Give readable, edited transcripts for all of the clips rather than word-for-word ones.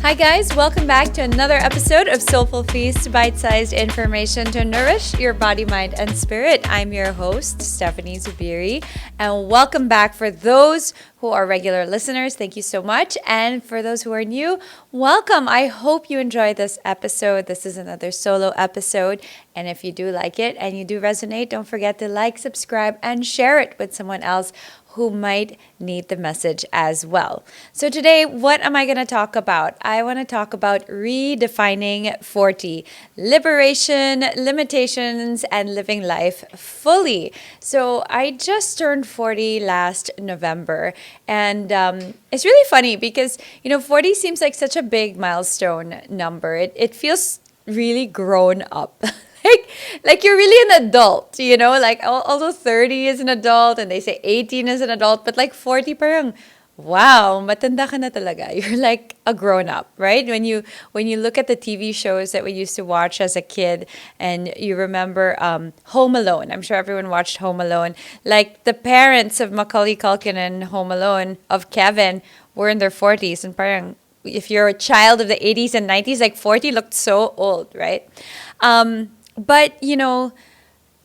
Hi guys, welcome back to another episode of Soulful Feast, bite-sized information to nourish your body, mind, and spirit. I'm your host, Stephanie Zubiri, and welcome back for those who are regular listeners. Thank you so much. And for those who are new, welcome. I hope you enjoyed this episode. This is another solo episode. And if you do like it and you do resonate, don't forget to like, subscribe, and share it with someone else who might need the message as well. So today, what am I going to talk about? I want to talk about redefining 40, liberation, limitations, and living life fully. So I just turned 40 last November, and it's really funny because, 40 seems like such a big milestone number. It feels really grown up. Like you're really an adult, like although 30 is an adult and they say 18 is an adult, but like 40 parang, wow, matanda ka na talaga. You're like a grown up, right? When you look at the TV shows that we used to watch as a kid and you remember Home Alone. I'm sure everyone watched Home Alone. Like the parents of Macaulay Culkin in Home Alone, of Kevin, were in their 40s and parang if you're a child of the 80s and 90s, like 40 looked so old, right? But,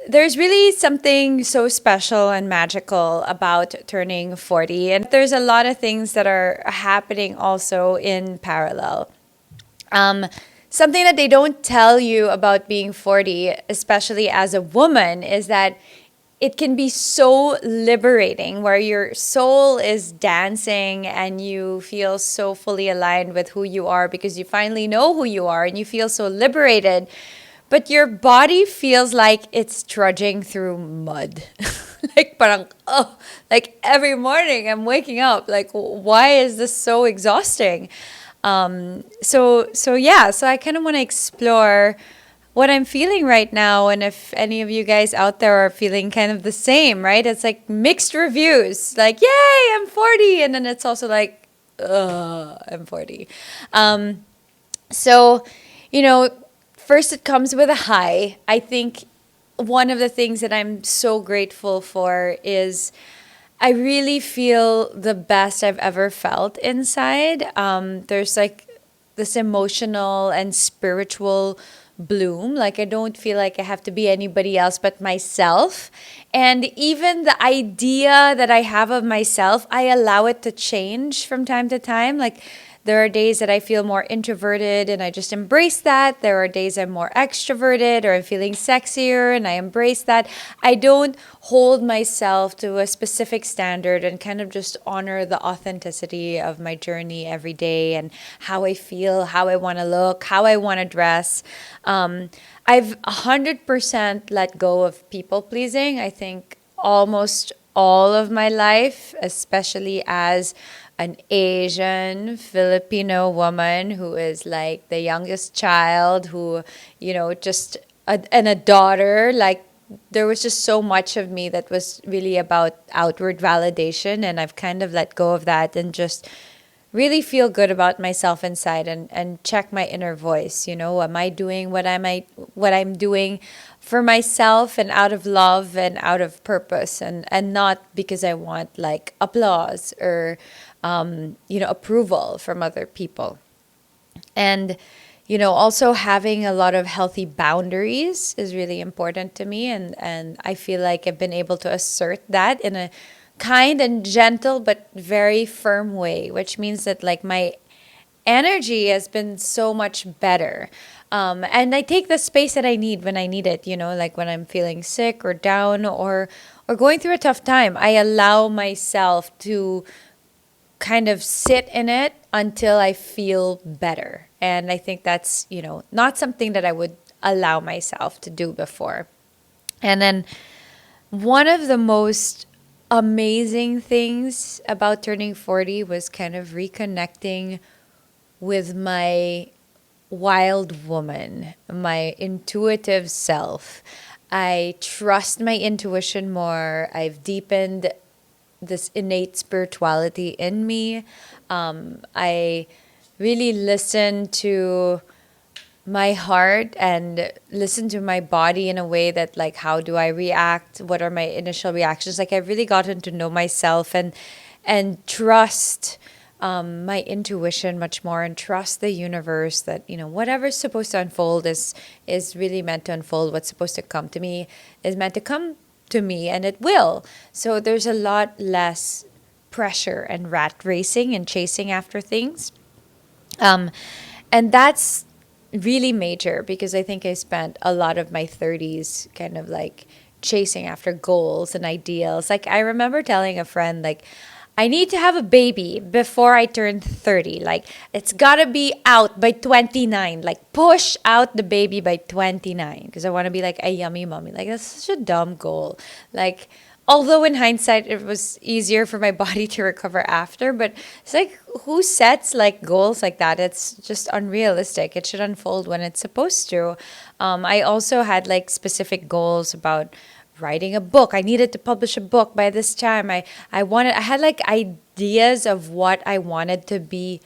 there's really something so special and magical about turning 40. And there's a lot of things that are happening also in parallel. Something that they don't tell you about being 40, especially as a woman, is that it can be so liberating where your soul is dancing and you feel so fully aligned with who you are because you finally know who you are and you feel so liberated. But your body feels like it's trudging through mud. Like parang, like every morning I'm waking up. Like, why is this so exhausting? So I kind of want to explore what I'm feeling right now. And if any of you guys out there are feeling kind of the same, right? It's like mixed reviews. Like, yay, I'm 40. And then it's also like, I'm 40. So, first, it comes with a high. I think one of the things that I'm so grateful for is I really feel the best I've ever felt inside. There's like this emotional and spiritual bloom. Like I don't feel like I have to be anybody else but myself. And even the idea that I have of myself, I allow it to change from time to time. Like there are days that I feel more introverted and I just embrace that. There are days I'm more extroverted or I'm feeling sexier and I embrace that. I don't hold myself to a specific standard and kind of just honor the authenticity of my journey every day and how I feel, how I want to look, how I want to dress. I've 100% let go of people pleasing. I think almost all of my life, especially as an Asian Filipino woman who is like the youngest child who, and a daughter, like there was just so much of me that was really about outward validation. And I've kind of let go of that and just really feel good about myself inside and check my inner voice. Am I doing what I'm doing for myself and out of love and out of purpose and not because I want like applause or approval from other people. And, also having a lot of healthy boundaries is really important to me. And I feel like I've been able to assert that in a kind and gentle but very firm way, which means that like my energy has been so much better. And I take the space that I need when I need it, like when I'm feeling sick or down or going through a tough time. I allow myself to kind of sit in it until I feel better. And I think that's, not something that I would allow myself to do before. And then one of the most amazing things about turning 40 was kind of reconnecting with my wild woman, my intuitive self. I trust my intuition more. I've deepened this innate spirituality in me. I really listen to my heart and listen to my body in a way that like, how do I react? What are my initial reactions? Like I've really gotten to know myself and trust my intuition much more and trust the universe that, whatever's supposed to unfold is really meant to unfold. What's supposed to come to me is meant to come to me, and it will. So there's a lot less pressure and rat racing and chasing after things. Um, and that's really major because I think I spent a lot of my 30s kind of like chasing after goals and ideals. Like I remember telling a friend, like, I need to have a baby before I turn 30. Like, it's got to be out by 29. Like, push out the baby by 29 because I want to be like a yummy mommy. Like, that's such a dumb goal. Like, although in hindsight, it was easier for my body to recover after, but it's like, who sets like goals like that? It's just unrealistic. It should unfold when it's supposed to. I also had like specific goals about writing a book. I needed to publish a book by this time. I had like ideas of what I wanted to be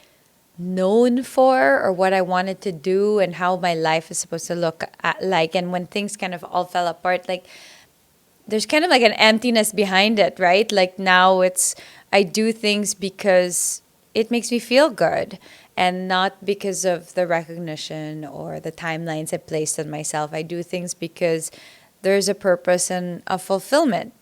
known for or what I wanted to do and how my life is supposed to look like. And when things kind of all fell apart, like there's kind of like an emptiness behind it, right? Like now I do things because it makes me feel good and not because of the recognition or the timelines I placed on myself. I do things because there's a purpose and a fulfillment.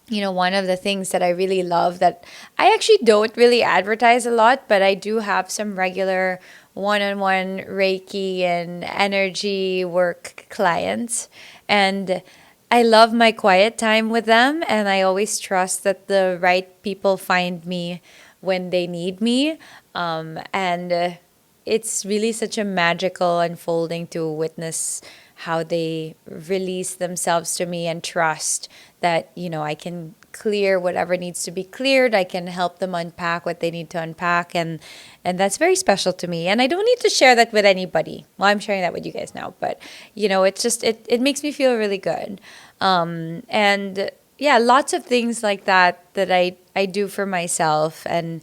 One of the things that I really love that I actually don't really advertise a lot, but I do have some regular one-on-one Reiki and energy work clients. And I love my quiet time with them. And I always trust that the right people find me when they need me. And it's really such a magical unfolding to witness how they release themselves to me and trust that, I can clear whatever needs to be cleared. I can help them unpack what they need to unpack. And that's very special to me. And I don't need to share that with anybody. Well, I'm sharing that with you guys now, but it's just, it makes me feel really good. And yeah, lots of things like that I do for myself and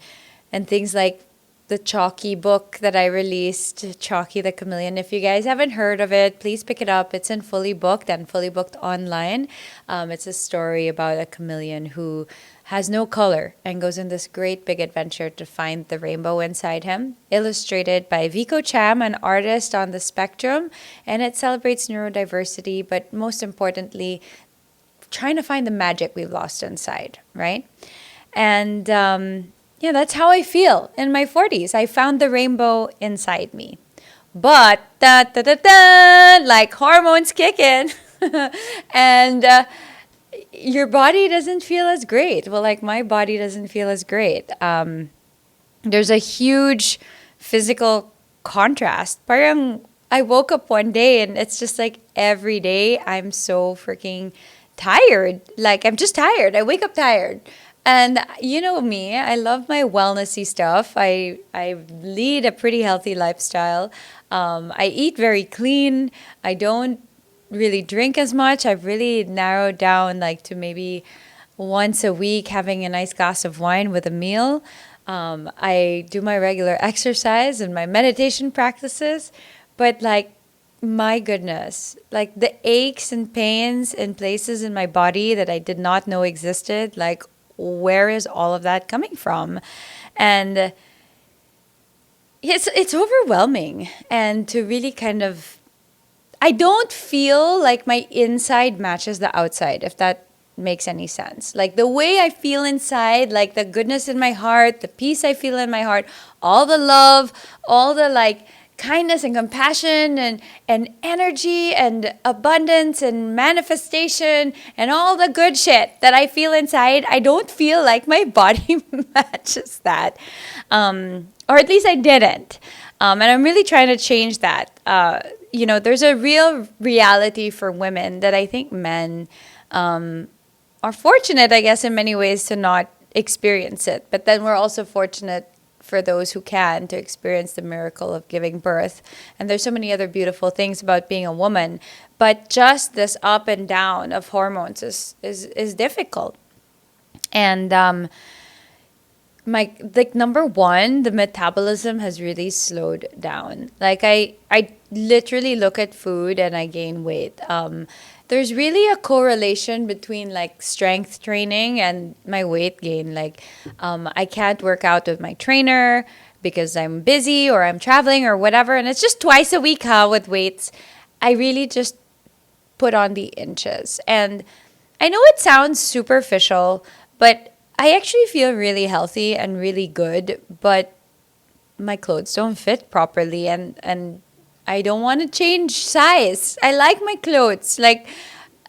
things like the Chalky book that I released, Chalky the Chameleon. If you guys haven't heard of it, please pick it up. It's in Fully Booked and Fully Booked online. It's a story about a chameleon who has no color and goes on this great big adventure to find the rainbow inside him. Illustrated by Vico Cham, an artist on the spectrum. And it celebrates neurodiversity, but most importantly, trying to find the magic we've lost inside, right? And yeah, that's how I feel in my 40s. I found the rainbow inside me. But, like hormones kick in. And your body doesn't feel as great. Well, like my body doesn't feel as great. There's a huge physical contrast. Parang I woke up one day and it's just like every day I'm so freaking tired. Like I'm just tired. I wake up tired. And you know me, I love my wellnessy stuff. I lead a pretty healthy lifestyle. I eat very clean. I don't really drink as much. I've really narrowed down like to maybe once a week having a nice glass of wine with a meal. I do my regular exercise and my meditation practices. But like, my goodness, like the aches and pains in places in my body that I did not know existed, like where is all of that coming from? And it's overwhelming. And to really kind of, I don't feel like my inside matches the outside, if that makes any sense. Like the way I feel inside, like the goodness in my heart, the peace I feel in my heart, all the love, all the like kindness and compassion and energy and abundance and manifestation and all the good shit that I feel inside, I don't feel like my body matches that. Or at least I didn't. And I'm really trying to change that. There's a real reality for women that I think men are fortunate, I guess, in many ways to not experience it. But then we're also fortunate for those who can to experience the miracle of giving birth. And there's so many other beautiful things about being a woman. But just this up and down of hormones is difficult. And number one, the metabolism has really slowed down. Like I literally look at food and I gain weight. there's really a correlation between like strength training and my weight gain. Like, I can't work out with my trainer because I'm busy or I'm traveling or whatever. And it's just twice a week, with weights. I really just put on the inches. And I know it sounds superficial, but I actually feel really healthy and really good. But my clothes don't fit properly, and I don't want to change size. I like my clothes. Like,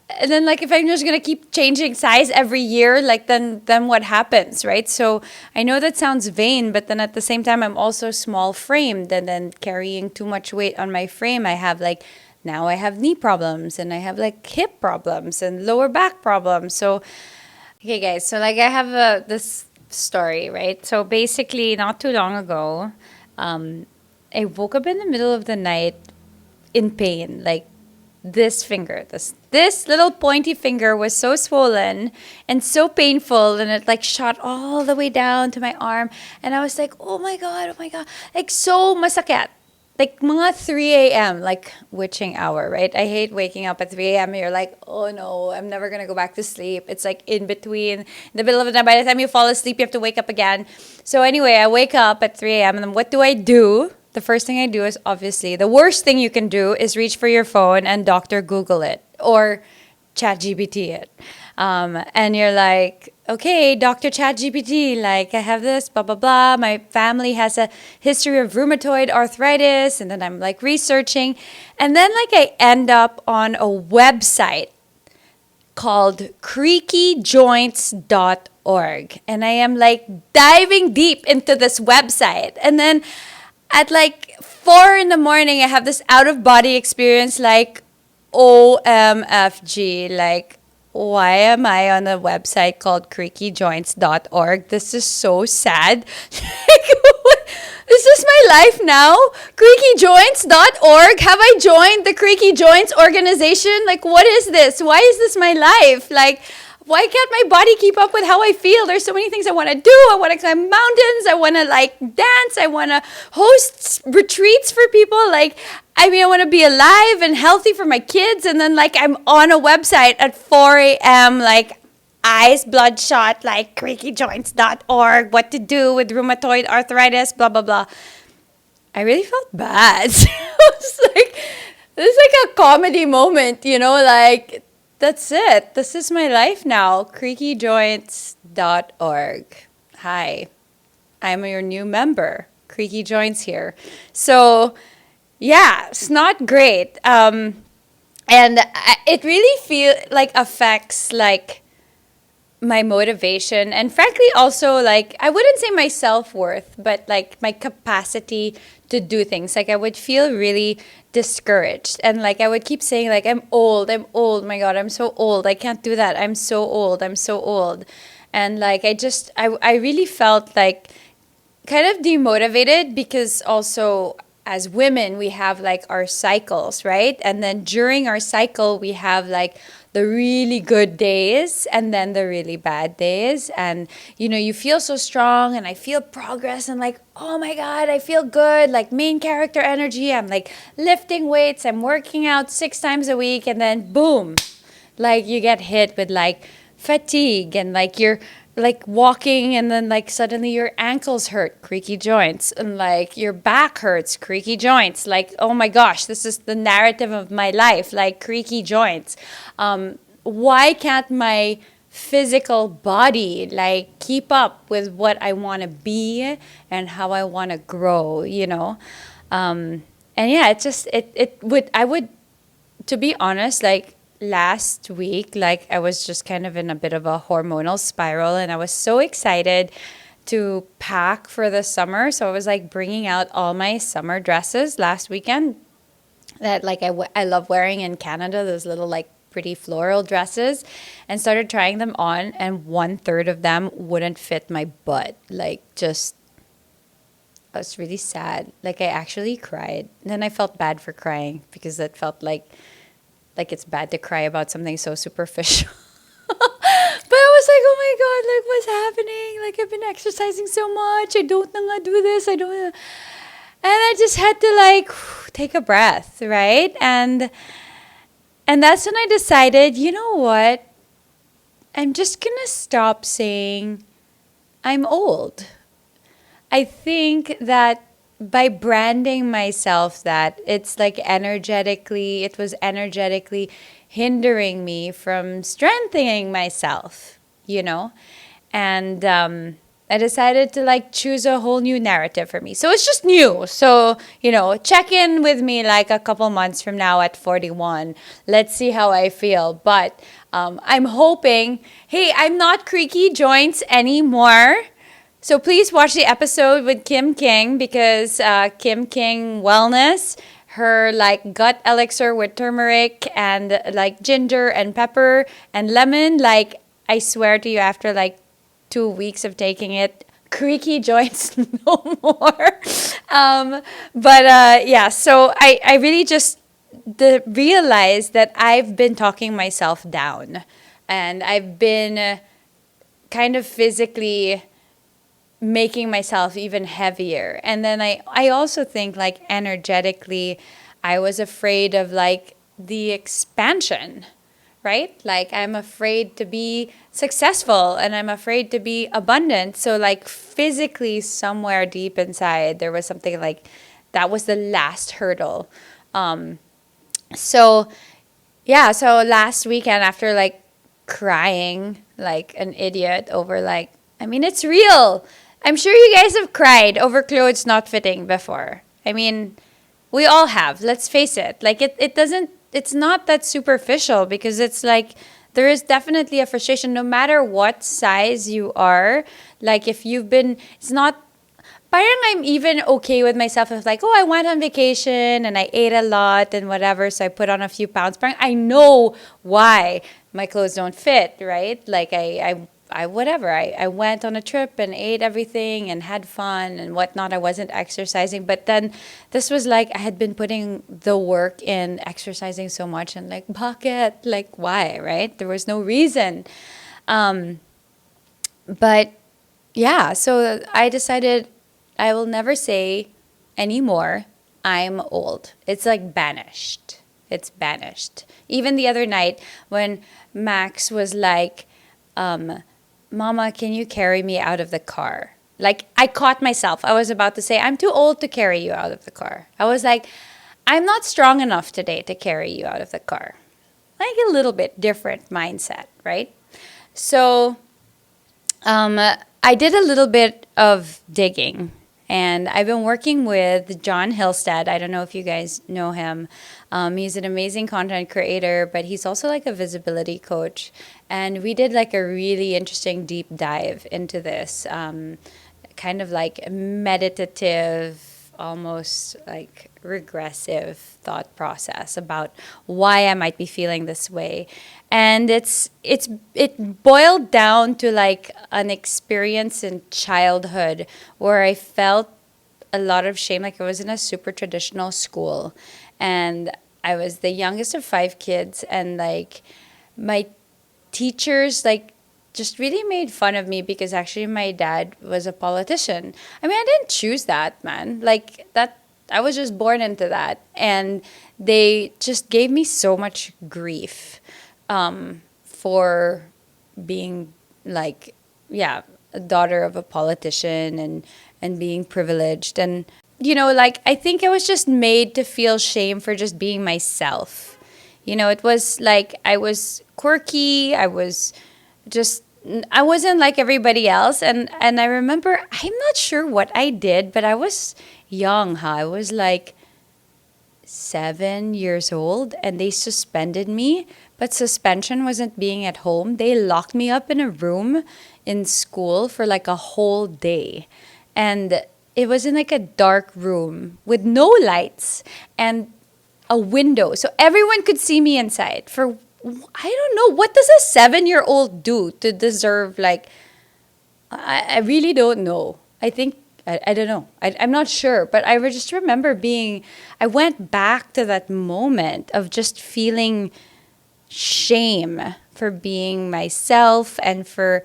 and then like if I'm just gonna keep changing size every year, like then what happens, right? So I know that sounds vain, but then at the same time I'm also small framed, and then carrying too much weight on my frame, I have like now I have knee problems, and I have like hip problems and lower back problems. So okay, guys, so like I have this story, right? So basically, not too long ago, I woke up in the middle of the night in pain. Like this finger, this little pointy finger was so swollen and so painful, and it like shot all the way down to my arm, and I was like, oh my god, like so masakit. Like mga 3 a.m., like witching hour, right? I hate waking up at 3 a.m. and you're like, oh no, I'm never going to go back to sleep. It's like in between, in the middle of the night. By the time you fall asleep, you have to wake up again. So anyway, I wake up at 3 a.m. and then what do? The first thing I do is obviously, the worst thing you can do is reach for your phone and Dr. Google it or ChatGPT it. And you're like, okay, Dr. ChatGPT, like I have this, blah, blah, blah. My family has a history of rheumatoid arthritis. And then I'm like researching. And then like I end up on a website called creakyjoints.org. And I am like diving deep into this website. And then at like 4 in the morning, I have this out of body experience like, OMFG, like, why am I on a website called creakyjoints.org? This is so sad. Is this my life now? Creakyjoints.org? Have I joined the Creaky Joints organization? Like, what is this? Why is this my life? Like, why can't my body keep up with how I feel? There's so many things I want to do. I want to climb mountains. I want to like dance. I want to host retreats for people. Like, I mean, I want to be alive and healthy for my kids. And then like I'm on a website at 4 a.m. like eyes bloodshot, like creakyjoints.org, what to do with rheumatoid arthritis, blah, blah, blah. I really felt bad. I was like, this is like a comedy moment, you know, like, that's it. This is my life now. creakyjoints.org. Hi, I'm your new member. Creaky Joints here. So, yeah, it's not great. It really affects like my motivation, and frankly also like I wouldn't say my self-worth, but like my capacity to do things. Like I would feel really discouraged, and like I would keep saying like I'm old, my god, I'm so old, I can't do that, I'm so old. And like I really felt like kind of demotivated, because also as women we have like our cycles, right? And then during our cycle we have like the really good days and then the really bad days, and you know, you feel so strong and I feel progress and like, oh my god, I feel good, like main character energy, I'm like lifting weights, I'm working out 6 times a week, and then boom, like you get hit with like fatigue, and like you're like walking and then like suddenly your ankles hurt, creaky joints, and like your back hurts, creaky joints. Like, oh my gosh, this is the narrative of my life, like creaky joints. Why can't my physical body like keep up with what I want to be and how I want to grow, you know? And yeah, I would, to be honest, like last week, like I was just kind of in a bit of a hormonal spiral, and I was so excited to pack for the summer. So I was like bringing out all my summer dresses last weekend that like I love wearing in Canada, those little like pretty floral dresses, and started trying them on, and 1/3 of them wouldn't fit my butt. Like just, I was really sad. Like I actually cried. And then I felt bad for crying, because it felt like it's bad to cry about something so superficial. But I was like, oh my god, like what's happening? Like I've been exercising so much. I don't know how to do this. I don't know. And I just had to like take a breath, right? And And that's when I decided, you know what? I'm just going to stop saying I'm old. I think that by branding myself that it was energetically hindering me from strengthening myself, you know? And I decided to like choose a whole new narrative for me. So it's just new. So, check in with me like a couple months from now at 41. Let's see how I feel. But I'm hoping, hey, I'm not creaky joints anymore. So please watch the episode with Kim King because Kim King Wellness, her like gut elixir with turmeric and like ginger and pepper and lemon, like I swear to you after like 2 weeks of taking it, creaky joints no more. Yeah, so I really just realized that I've been talking myself down and I've been kind of physically making myself even heavier. And then I also think like energetically, I was afraid of like the expansion, right? Like I'm afraid to be successful and I'm afraid to be abundant. So like physically somewhere deep inside, there was something like that was the last hurdle. So yeah, so last weekend after like crying like an idiot over like, I mean, it's real. I'm sure you guys have cried over clothes not fitting before. I mean, we all have. Let's face it. Like it doesn't it's not that superficial because it's like there is definitely a frustration no matter what size you are. Like if you've been it's not parang I'm even okay with myself if like, oh, I went on vacation and I ate a lot and whatever, so I put on a few pounds. Parang I know why my clothes don't fit, right? Like I whatever. I went on a trip and ate everything and had fun and whatnot. I wasn't exercising. But then this was like I had been putting the work in exercising so much and like bucket, like why, right? There was no reason. But yeah, so I decided I will never say anymore, I'm old. It's like banished. It's banished. Even the other night when Max was like, Mama, can you carry me out of the car? Like, I caught myself. I was about to say, I'm too old to carry you out of the car. I was like, I'm not strong enough today to carry you out of the car. Like a little bit different mindset, right? So, I did a little bit of digging and I've been working with John Hillstead. I don't know if you guys know him. He's an amazing content creator, but he's also like a visibility coach. And we did like a really interesting deep dive into this, kind of like meditative, almost like regressive thought process about why I might be feeling this way. And it boiled down to like an experience in childhood where I felt a lot of shame. Like I was in a super traditional school and I was the youngest of 5 kids and like my teachers like just really made fun of me because actually my dad was a politician. I mean, I didn't choose that, man. Like that I was just born into that and they just gave me so much grief for being like, yeah, a daughter of a politician and being privileged. And, like I think I was just made to feel shame for just being myself. It was like I was quirky. I wasn't like everybody else. And I remember, I'm not sure what I did, but I was young, huh? I was like 7 years old and they suspended me, but suspension wasn't being at home. They locked me up in a room in school for like a whole day. And it was in like a dark room with no lights and a window. So everyone could see me inside for, I don't know, what does a 7-year-old do to deserve like, I really don't know. I think I don't know. I'm not sure, but I just remember I went back to that moment of just feeling shame for being myself and for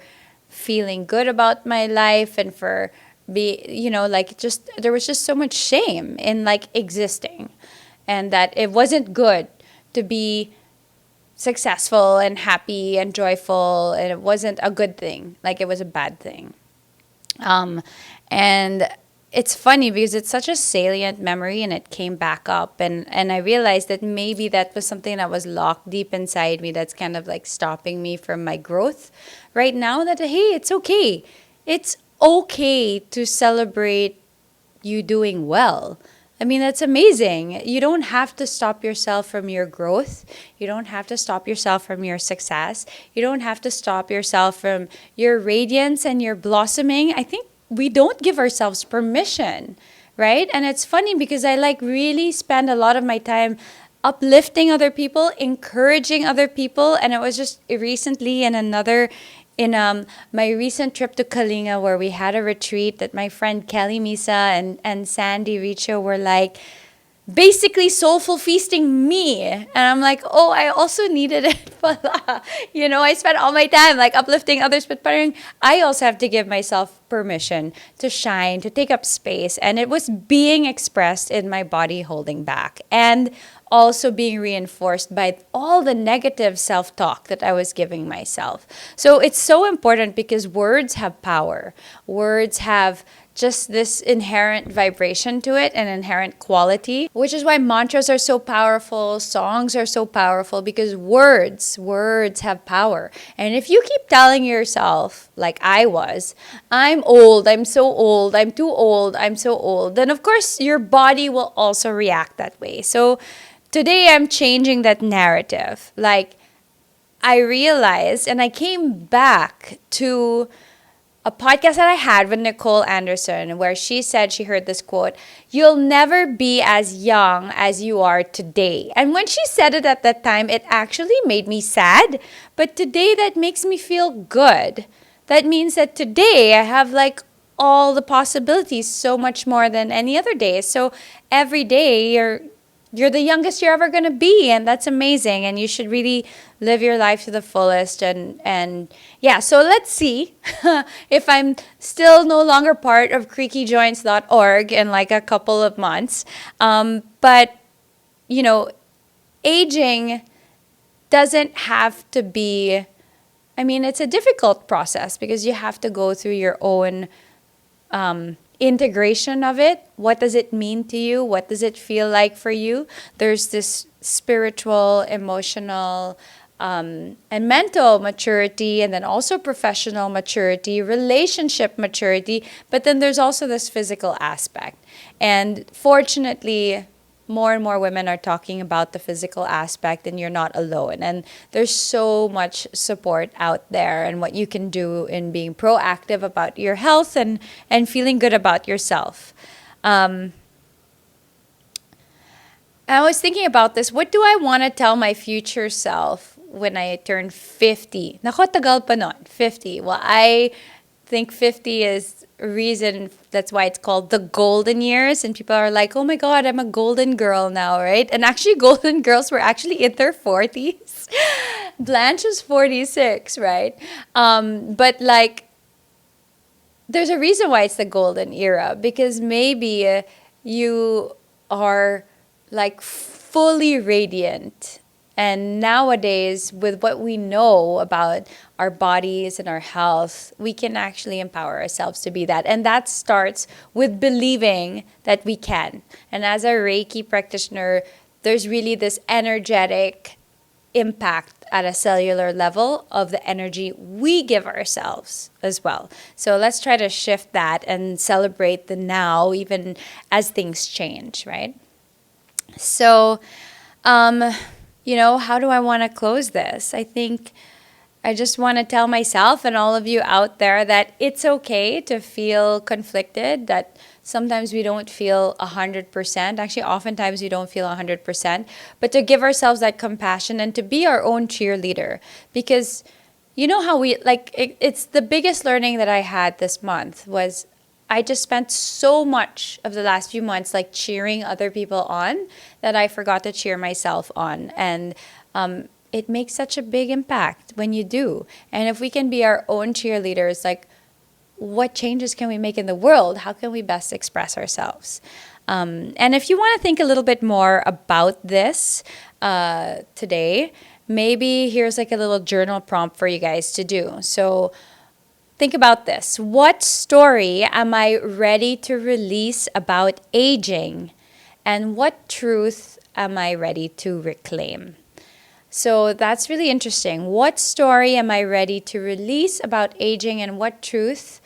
feeling good about my life and for like just, there was just so much shame in like existing and that it wasn't good to be successful and happy and joyful, and it wasn't a good thing. Like, it was a bad thing. And it's funny because it's such a salient memory, and it came back up, and I realized that maybe that was something that was locked deep inside me that's kind of like stopping me from my growth right now. That, hey, it's okay. It's okay to celebrate you doing well. I mean, that's amazing. You don't have to stop yourself from your growth. You don't have to stop yourself from your success. You don't have to stop yourself from your radiance and your blossoming. I think we don't give ourselves permission, right? And it's funny because I like really spend a lot of my time uplifting other people, encouraging other people. And it was just recently in my recent trip to Kalinga, where we had a retreat, that my friend Kelly Misa and Sandy Richo were like basically soulful feasting me. And I'm like, oh, I also needed it. I spent all my time like uplifting others, but parang I also have to give myself permission to shine, to take up space. And it was being expressed in my body holding back, and also being reinforced by all the negative self-talk that I was giving myself. So it's so important because words have power. Words have just this inherent vibration to it, an inherent quality, which is why mantras are so powerful, songs are so powerful, because words have power. And if you keep telling yourself, like I was, I'm old, I'm so old, I'm too old, I'm so old, then of course your body will also react that way. So today I'm changing that narrative. Like, I realized, and I came back to a podcast that I had with Nicole Anderson, where she said she heard this quote, "You'll never be as young as you are today." And when she said it at that time, it actually made me sad. But today, that makes me feel good. That means that today I have like all the possibilities, so much more than any other day. So every day you're the youngest you're ever going to be, and that's amazing, and you should really live your life to the fullest. And yeah, so let's see if I'm still no longer part of creakyjoints.org in like a couple of months. But aging doesn't have to be, I mean, it's a difficult process because you have to go through your own integration of it. What does it mean to you? What does it feel like for you? There's this spiritual, emotional, and mental maturity, and then also professional maturity, relationship maturity, but then there's also this physical aspect. And fortunately, more and more women are talking about the physical aspect, and you're not alone. And there's so much support out there, and what you can do in being proactive about your health and feeling good about yourself. I was thinking about this. What do I want to tell my future self when I turn 50? Nako, tagal pa nun, 50. Well, I think 50 is a reason that's why it's called the golden years, and people are like, oh my god, I'm a golden girl now, right? And actually golden girls were actually in their 40s. Blanche is 46, right? But like, there's a reason why it's the golden era, because maybe you are like fully radiant. And nowadays, with what we know about our bodies and our health, we can actually empower ourselves to be that. And that starts with believing that we can. And as a Reiki practitioner, there's really this energetic impact at a cellular level of the energy we give ourselves as well. So let's try to shift that and celebrate the now, even as things change, right? So, how do I want to close this? I think I just want to tell myself and all of you out there that it's okay to feel conflicted, that sometimes we don't feel 100%. Actually, oftentimes we don't feel 100%, but to give ourselves that compassion and to be our own cheerleader. Because you know how it's the biggest learning that I had this month was I just spent so much of the last few months like cheering other people on that I forgot to cheer myself on. And it makes such a big impact when you do. And if we can be our own cheerleaders, like, what changes can we make in the world? How can we best express ourselves? And if you want to think a little bit more about this today, maybe here's like a little journal prompt for you guys to do. So think about this. What story am I ready to release about aging? And what truth am I ready to reclaim? So that's really interesting. What story am I ready to release about aging, and what truth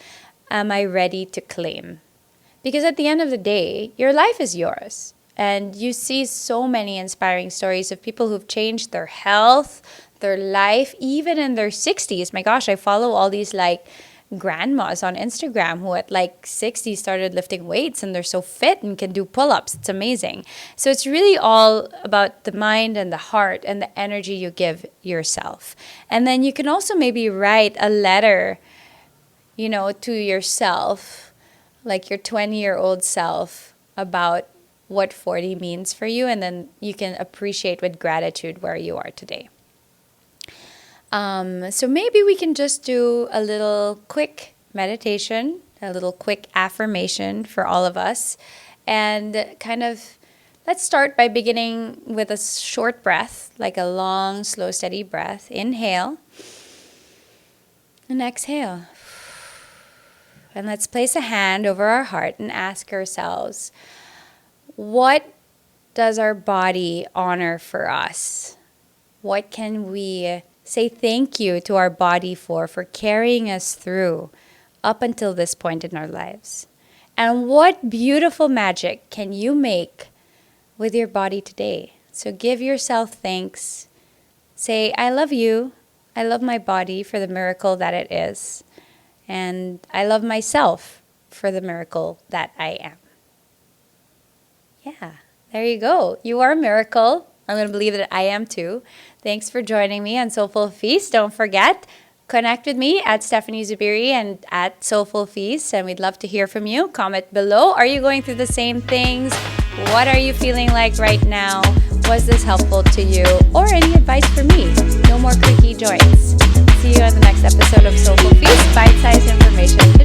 am I ready to claim? Because at the end of the day, your life is yours. And you see so many inspiring stories of people who've changed their health, their life, even in their 60s. My gosh, I follow all these like grandmas on Instagram who at like 60 started lifting weights, and they're so fit and can do pull-ups. It's amazing. So it's really all about the mind and the heart and the energy you give yourself. And then you can also maybe write a letter, to yourself, like your 20-year-old self, about what 40 means for you, and then you can appreciate with gratitude where you are today. So maybe we can just do a little quick meditation, a little quick affirmation for all of us. And kind of, let's start by beginning with a short breath, like a long, slow, steady breath. Inhale and exhale. And let's place a hand over our heart and ask ourselves, what does our body honor for us? What can we say thank you to our body for carrying us through up until this point in our lives? And what beautiful magic can you make with your body today? So give yourself thanks. Say, I love you. I love my body for the miracle that it is. And I love myself for the miracle that I am. Yeah, there you go. You are a miracle. I'm going to believe that I am too. Thanks for joining me on Soulful Feast. Don't forget, connect with me at Stephanie Zubiri and at Soulful Feast, and we'd love to hear from you. Comment below. Are you going through the same things? What are you feeling like right now? Was this helpful to you? Or any advice for me? No more creaky joints. See you on the next episode of Soulful Feast. Bite-sized information